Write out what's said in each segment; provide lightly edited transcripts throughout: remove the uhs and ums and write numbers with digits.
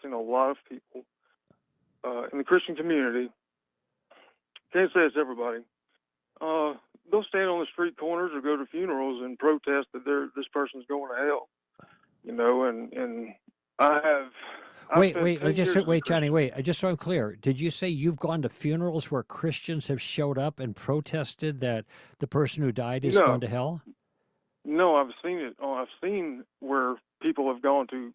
seen a lot of people in the Christian community, can't say it's everybody, they'll stand on the street corners or go to funerals and protest that this person's going to hell, and I've Wait, spent 10 just years as a wait, Johnny, Christian. wait. Just so I'm clear, did you say you've gone to funerals where Christians have showed up and protested that the person who died is going No, to hell? no, I've seen it. I've seen where people have gone to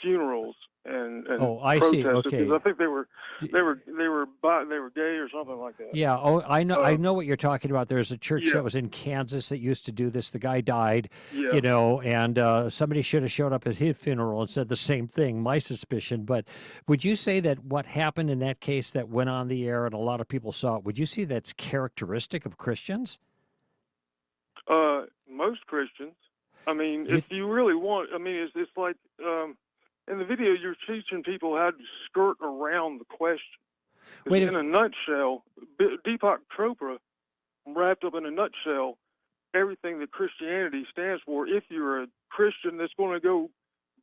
funerals and Oh, I see. protested because Okay. I think they were D- they were they were they were gay or something like that. Yeah, oh, I Uh, know what you're talking about. There's a church yeah, that was in Kansas that used to do this. The guy died, yeah. and somebody should have showed up at his funeral and said the same thing, my suspicion. But would you say that what happened in that case that went on the air and a lot of people saw it, would you say that's characteristic of Christians? Most Christians. I mean, You, if you really want, I mean, it's like in the video you're teaching people how to skirt around the question. Because wait, in a nutshell, Deepak Chopra wrapped up in a nutshell everything that Christianity stands for. If you're a Christian that's going to go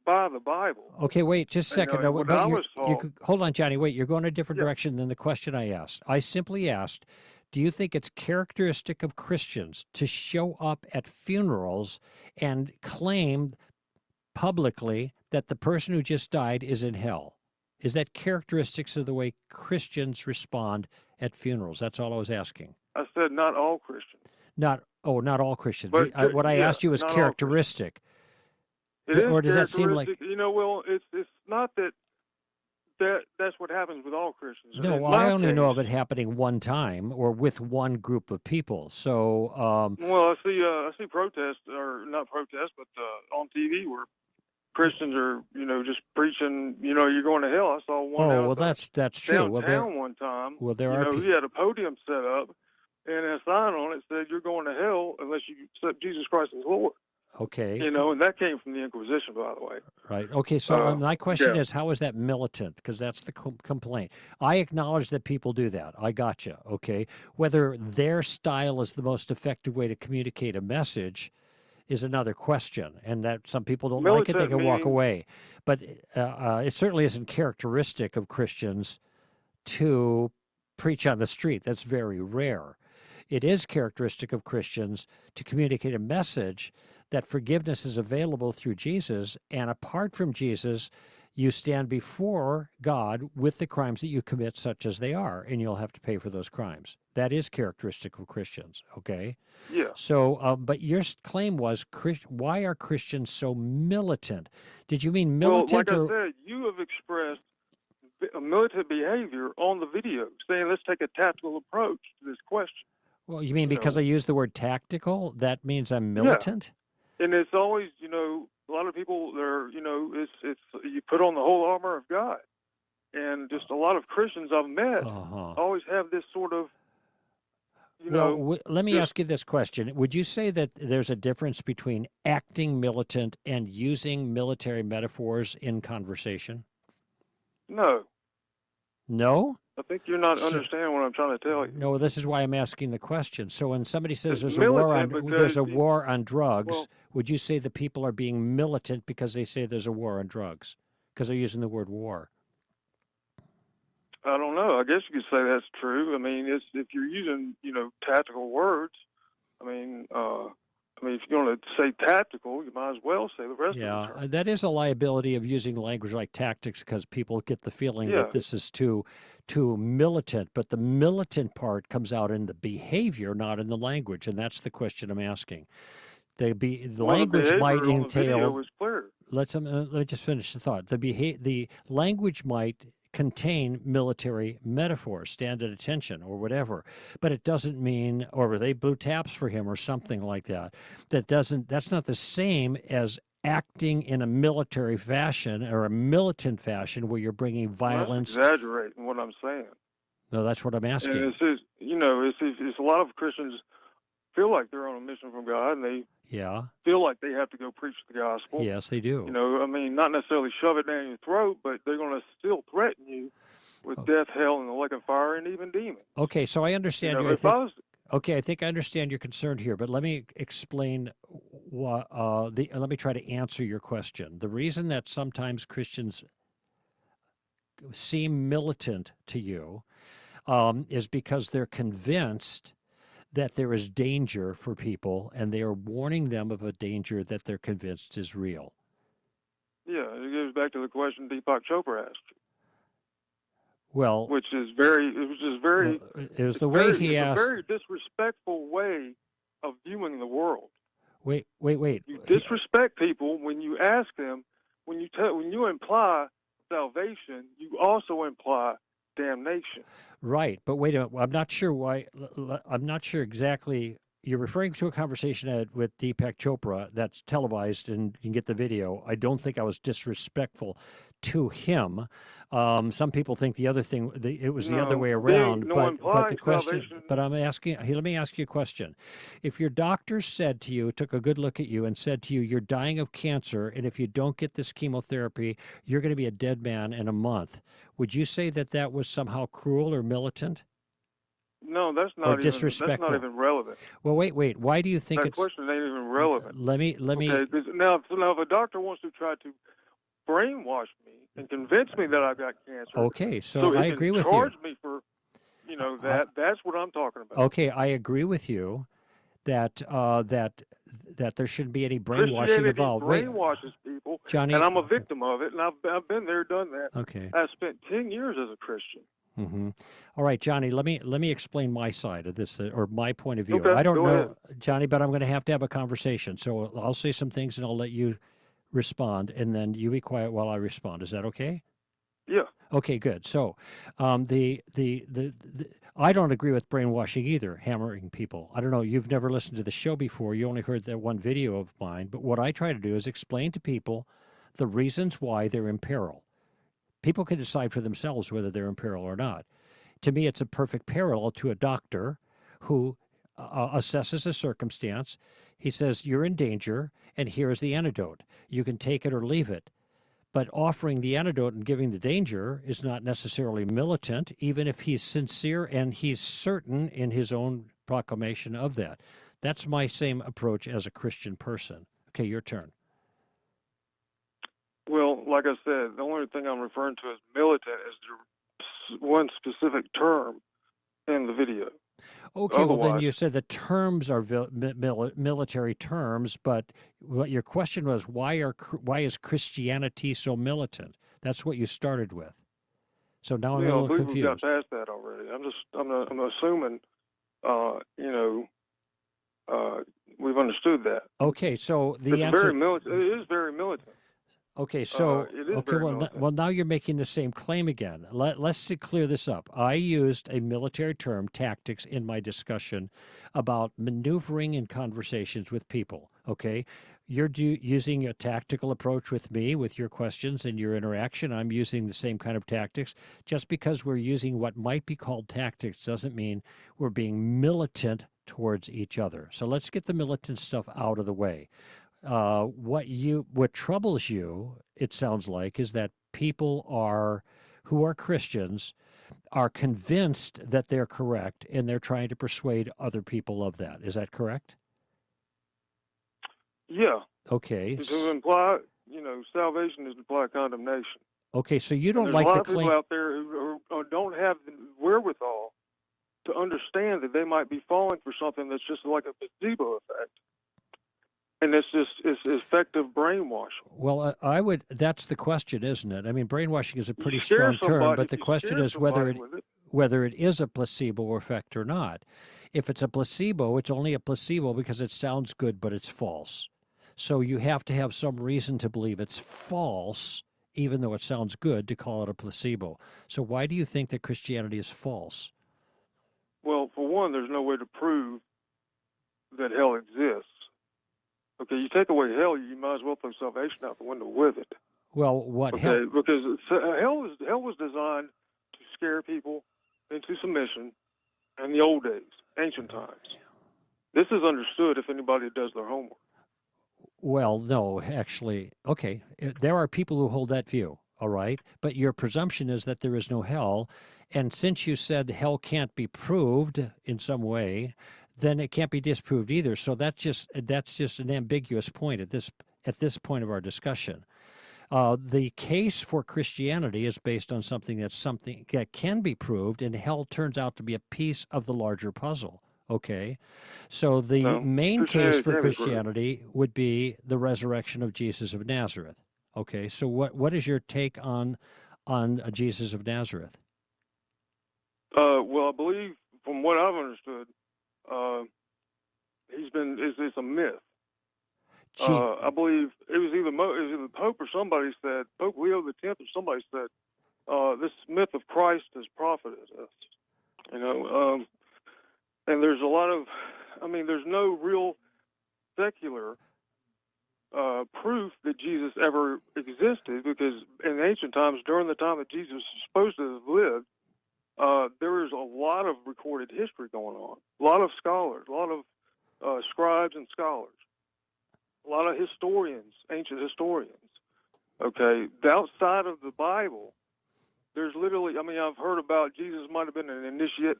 by the Bible, okay, wait, just a second. No, and what but I was taught, hold on, Johnny. Wait, you're going a different yeah, direction than the question I asked. I simply asked, do you think it's characteristic of Christians to show up at funerals and claim publicly that the person who just died is in hell? Is that characteristics of the way Christians respond at funerals? That's all I was asking. I said not all Christians, Not all Christians. but What I yeah, asked you was not all Christians. characteristic. It is Or does that seem like, characteristic. Well, it's not that's what happens with all Christians. no, In well, I my only know of case, it happening one time or with one group of people. So, well, I see protests or not protests, but on TV where Christians are just preaching. You're going to hell. I saw one oh, out well, at the that's true. downtown one time. There are He had a podium set up, and a sign on it said, "You're going to hell unless you accept Jesus Christ as Lord." okay, And that came from the Inquisition, by the way. right. Okay, so my question Yeah. is, how is that militant? Because that's the complaint. I acknowledge that people do that. I gotcha. Okay, whether their style is the most effective way to communicate a message is another question, and that some people don't like it, they Militant can walk meaning, away. But it certainly isn't characteristic of Christians to preach on the street. That's very rare. It is characteristic of Christians to communicate a message that forgiveness is available through Jesus, and apart from Jesus, you stand before God with the crimes that you commit, such as they are, and you'll have to pay for those crimes. That is characteristic of Christians, okay? yeah. So, but your claim was, why are Christians so militant? Did you mean Well, like militant I or? said, you have expressed a militant behavior on the video, saying let's take a tactical approach to this question. Well, you mean You because I know, used the word tactical, that means I'm yeah. militant? And it's always, a lot of people, it's you put on the whole armor of God. And just a lot of Christians I've met Uh-huh. always have this sort of, Well, let me just, ask you this question. Would you say that there's a difference between acting militant and using military metaphors in conversation? no. No? I think you're not So, understanding what I'm trying to tell you. no, this is why I'm asking the question. So when somebody says It's militant there's because, a war on drugs, well, would you say the people are being militant because they say there's a war on drugs? Because they're using the word war. I don't know. I guess you could say that's true. I mean, if you're using, tactical words, if you're going to say tactical, you might as well say the rest of the Yeah, term. that is a liability of using language like tactics because people get the feeling Yeah. that this is too militant, but the militant part comes out in the behavior, not in the language, and that's the question I'm asking. The Well, the language might behavior on the video entail. was clear. Let me just finish the thought. The language might contain military metaphors, stand at attention or whatever, but it doesn't mean, or they blew taps for him or something like that. That's not the same as acting in a military fashion or a militant fashion where you're bringing Well, that's violence. exaggerating what I'm saying. No, that's what I'm And asking. it's just, it's a lot of Christians feel like they're on a mission from God, and they Yeah. feel like they have to go preach the gospel. Yes, they do. Not necessarily shove it down your throat, but they're going to still threaten you with death, hell, and the lake of fire, and even demons. Okay, so I understand you. If I was, Okay, I think I understand your concern here, but let me explain what let me try to answer your question. The reason that sometimes Christians seem militant to you is because they're convinced that there is danger for people, and they are warning them of a danger that they're convinced is real. Yeah, it goes back to the question Deepak Chopra asked, Well, which is very, it was just very, it was the way he it's asked. a very disrespectful way of viewing the world. Wait. You disrespect people when you ask them, when you imply salvation, you also imply damnation. Right, but wait a minute. I'm not sure why. I'm not sure exactly. You're referring to a conversation I had with Deepak Chopra that's televised, and you can get the video. I don't think I was disrespectful to him. Some people think the other thing, it was the other way around. But the question, salvation. but I'm asking. Let me ask you a question. If your doctor said to you, took a good look at you, and said to you, "You're dying of cancer, and if you don't get this chemotherapy, you're going to be a dead man in a month," would you say that that was somehow cruel or militant? No, that's Or not disrespectful? That's not even relevant. Well, wait. Why do you think That it's? question ain't even relevant. Let me. Okay, 'cause now if a doctor wants to try to brainwash me and convince me that I've got cancer, Okay, so he I can agree with you. charge me for, that's what I'm talking about. Okay, I agree with you that that there shouldn't be any brainwashing Christianity involved. Wait, brainwashes people, Johnny. and I'm a victim of it, and I've been there, done that. Okay. I spent 10 years as a Christian. Mm-hmm. All right, Johnny. Let me explain my side of this or my point of view. Okay, I don't go know, ahead. Johnny, but I'm going to have a conversation. So I'll say some things and I'll let you respond, and then you be quiet while I respond. Is that okay? Yeah. Okay, good. So, the I don't agree with brainwashing either, hammering people. I don't know. You've never listened to the show before. You only heard that one video of mine. But what I try to do is explain to people the reasons why they're in peril. People can decide for themselves whether they're in peril or not. To me, it's a perfect parallel to a doctor who assesses a circumstance. He says, "You're in danger, and here's the antidote. You can take it or leave it." But offering the antidote and giving the danger is not necessarily militant, even if he's sincere and he's certain in his own proclamation of that. That's my same approach as a Christian person. Okay, your turn. Well, like I said, the only thing I'm referring to as militant is the one specific term in the video. Okay, well, then Otherwise- you said the terms are military terms, but what your question was, why is Christianity so militant? That's what you started with. So now I'm a I little believe we've got confused. past that already. I'm assuming, we've understood that. Okay, so the It's answer. very militant. It is very militant. Okay, so it is okay, very well, militant. well, now you're making the same claim again. Let's clear this up. I used a military term, tactics, in my discussion about maneuvering in conversations with people. Okay, you're using a tactical approach with me, with your questions and your interaction. I'm using the same kind of tactics. Just because we're using what might be called tactics doesn't mean we're being militant towards each other. So let's get the militant stuff out of the way. What troubles you, it sounds like, is that people who are Christians are convinced that they're correct, and they're trying to persuade other people of that. Is that correct? Yeah. Okay. To imply, salvation is to imply condemnation. Okay, so you don't There's like a lot the of people claim. out there who don't have the wherewithal to understand that they might be falling for something that's just like a placebo effect. And it's effective brainwashing. Well, that's the question, isn't it? I mean, brainwashing is a pretty You scare strong term, somebody- but the you question scare is whether somebody with it. whether it is a placebo effect or not. If it's a placebo, it's only a placebo because it sounds good, but it's false. So you have to have some reason to believe it's false, even though it sounds good, to call it a placebo. So why do you think that Christianity is false? Well, for one, there's no way to prove that hell exists. Okay, you take away hell, you might as well throw salvation out the window with it. Well, what Okay, hell? because hell was designed to scare people into submission in the old days, ancient times. This is understood if anybody does their homework. Well, no, actually, okay. There are people who hold that view, all right? But your presumption is that there is no hell. And since you said hell can't be proved in some way, then it can't be disproved either. So that's just an ambiguous point at this point of our discussion. The case for Christianity is based on something that can be proved, and hell turns out to be a piece of the larger puzzle. Okay, so the No, main case Christianity for can't be proved. Christianity would be the resurrection of Jesus of Nazareth. Okay, so what is your take on Jesus of Nazareth? Well, I believe, from what I've understood, uh, it's a myth. I believe it was either the Pope or somebody said, Pope Leo X or somebody said, this myth of Christ has profited us. You know, and there's a lot of, there's no real secular proof that Jesus ever existed, because in ancient times, during the time that Jesus was supposed to have lived, there is a lot of recorded history going on. A lot of scholars, a lot of scribes and scholars, a lot of historians, ancient historians. Okay, outside of the Bible, there's literally, I've heard about Jesus might have been an initiate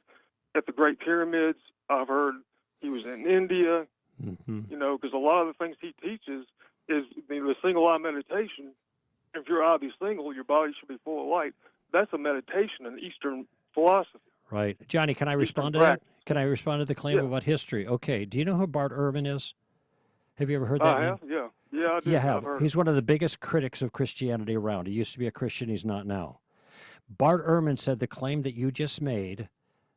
at the Great Pyramids. I've heard he was in India, because a lot of the things he teaches is the single-eye meditation. If your eye be single, your body should be full of light. That's a meditation in Eastern philosophy. Right. Johnny, can I respond to that? Can I respond to the claim about history? Okay. Do you know who Bart Ehrman is? Have you ever heard that name? I have, yeah. Yeah, I do. You have. I've heard He's one of the biggest critics of Christianity around. He used to be a Christian. He's not now. Bart Ehrman said the claim that you just made,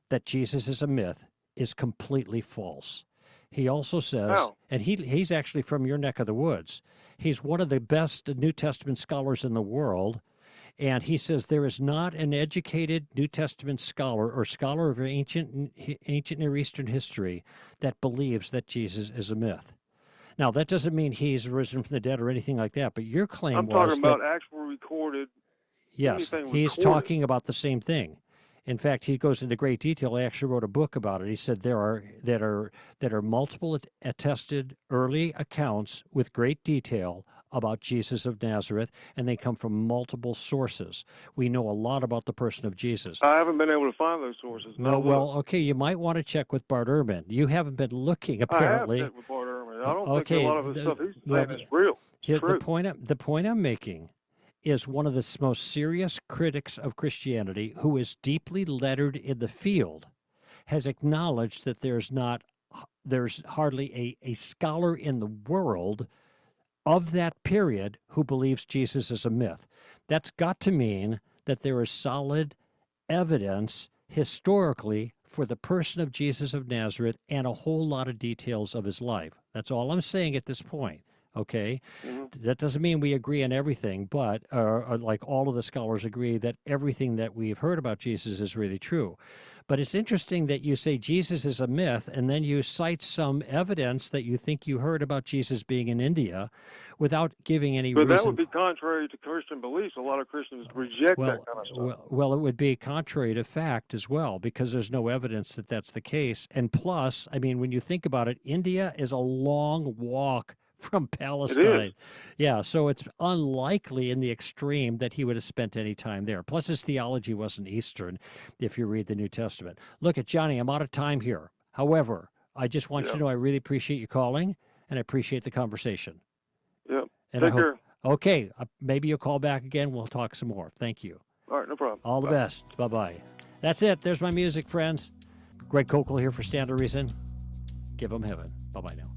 that Jesus is a myth, is completely false. He also says, and he's actually from your neck of the woods, he's one of the best New Testament scholars in the world, and he says there is not an educated New Testament scholar or scholar of ancient Near Eastern history that believes that Jesus is a myth. Now, that doesn't mean he's risen from the dead or anything like that, but your claim I'm talking about actual recorded. Yes, he's talking about the same thing. In fact, he goes into great detail. He actually wrote a book about it. He said there are multiple attested early accounts with great detail about Jesus of Nazareth, and they come from multiple sources. We know a lot about the person of Jesus. I haven't been able to find those sources. No, well, okay, you might want to check with Bart Ehrman. You haven't been looking, apparently. I have checked with Bart Ehrman. I don't think a lot of the stuff he's saying is real. The point I'm making is one of the most serious critics of Christianity, who is deeply lettered in the field, has acknowledged that there's hardly a scholar in the world of that period who believes Jesus is a myth. That's got to mean that there is solid evidence historically for the person of Jesus of Nazareth and a whole lot of details of his life. That's all I'm saying at this point. Okay, that doesn't mean we agree on everything, but like all of the scholars agree that everything that we've heard about Jesus is really true. But it's interesting that you say Jesus is a myth, and then you cite some evidence that you think you heard about Jesus being in India without giving any reason. But that would be contrary to Christian beliefs. A lot of Christians reject that kind of stuff. Well, it would be contrary to fact as well, because there's no evidence that that's the case. And plus, when you think about it, India is a long walk from Palestine. Yeah, so it's unlikely in the extreme that he would have spent any time there. Plus, his theology wasn't Eastern, if you read the New Testament. Look at Johnny, I'm out of time here. However, I just want you to know I really appreciate you calling, and I appreciate the conversation. Yeah, and take care. Okay, maybe you'll call back again. We'll talk some more. Thank you. All right, no problem. All the best. Bye-bye. That's it. There's my music, friends. Greg Kokel here for Stand to Reason. Give them heaven. Bye-bye now.